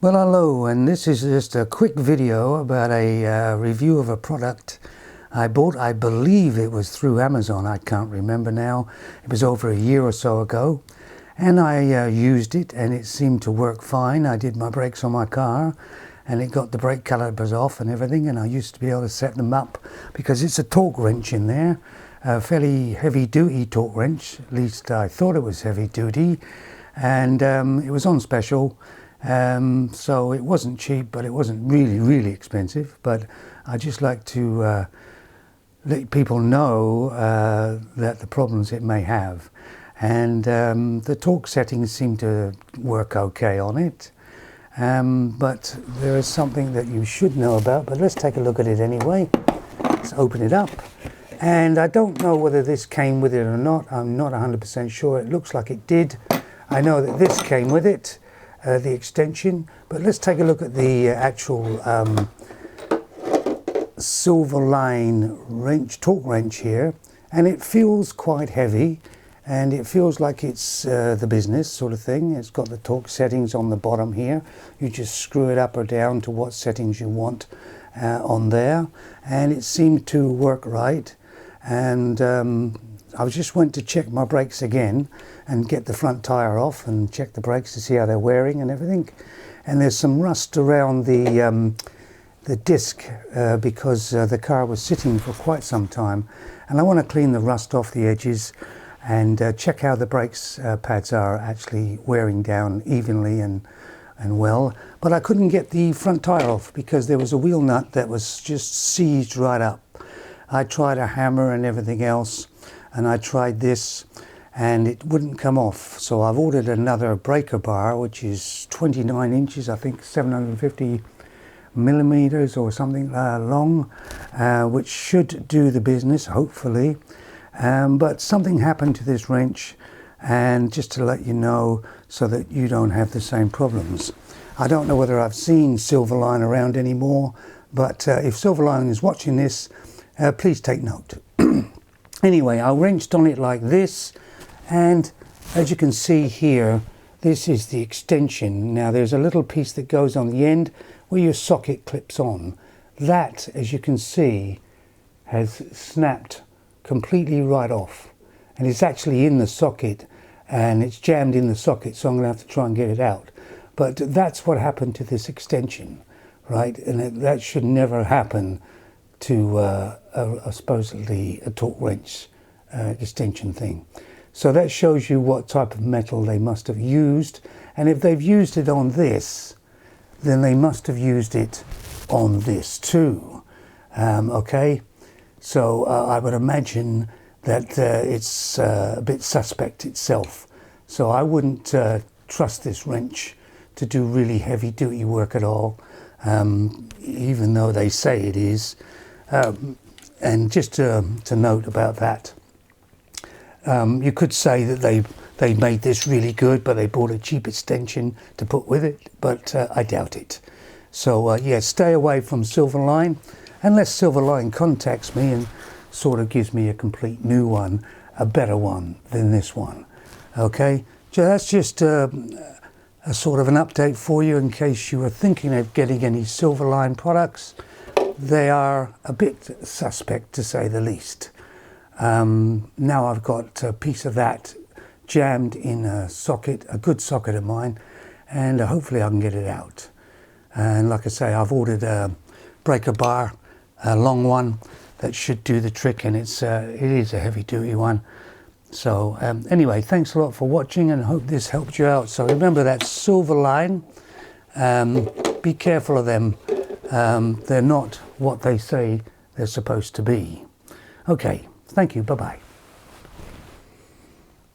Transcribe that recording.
Well, hello, and this is just a quick video about a review of a product I bought. I believe it was through Amazon. I can't remember now. It was over a year or so ago, and I used it and it seemed to work fine. I did my brakes on my car and it got the brake calipers off and everything, and I used to be able to set them up because it's a torque wrench in there, a fairly heavy duty torque wrench. At least I thought it was heavy duty, and it was on special. So it wasn't cheap, but it wasn't really expensive. But I just like to let people know that the problems it may have, and the torque settings seem to work okay on it, but there is something that you should know about. But let's take a look at it anyway. Let's open it up, and I don't know whether this came with it or not. I'm not 100% sure. It looks like it did. I know that this came with it, the extension, but let's take a look at the actual Silverline wrench, torque wrench here, and it feels quite heavy, and it feels like it's the business sort of thing. It's got the torque settings on the bottom here. You just screw it up or down to what settings you want on there, and it seemed to work right. And I just went to check my brakes again and get the front tire off and check the brakes to see how they're wearing and everything. And there's some rust around the disc because the car was sitting for quite some time, and I want to clean the rust off the edges and check how the brakes pads are actually wearing down evenly and well. But I couldn't get the front tire off because there was a wheel nut that was just seized right up. I tried a hammer and everything else, and I tried this and it wouldn't come off. So I've ordered another breaker bar, which is 29 inches, I think 750 millimeters or something long, which should do the business, hopefully. But something happened to this wrench, and just to let you know so that you don't have the same problems. I don't know whether I've seen Silverline around anymore, but if Silverline is watching this, please take note. Anyway, I wrenched on it like this, and as you can see here, this is the extension. Now there's a little piece that goes on the end where your socket clips on. That, as you can see, has snapped completely right off, and it's actually in the socket, and it's jammed in the socket, so I'm going to have to try and get it out. But that's what happened to this extension, right? And that should never happen to supposedly a torque wrench extension thing. So that shows you what type of metal they must have used, and if they've used it on this, then they must have used it on this too. Okay, so I would imagine that it's a bit suspect itself. So I wouldn't trust this wrench to do really heavy duty work at all, even though they say it is. And just to note about that, you could say that they made this really good, but they bought a cheap extension to put with it, but I doubt it. So yeah, stay away from Silverline, unless Silverline contacts me and sort of gives me a complete new one, a better one than this one. Okay, so that's just a sort of an update for you in case you were thinking of getting any Silverline products. They are a bit suspect, to say the least. Now I've got a piece of that jammed in a socket, a good socket of mine, and hopefully I can get it out. And like I say, I've ordered a breaker bar, a long one, that should do the trick, and it is a heavy duty one. So anyway, thanks a lot for watching, and hope this helped you out. So remember that Silverline, be careful of them. They're not what they say they're supposed to be. Okay, thank you, bye-bye.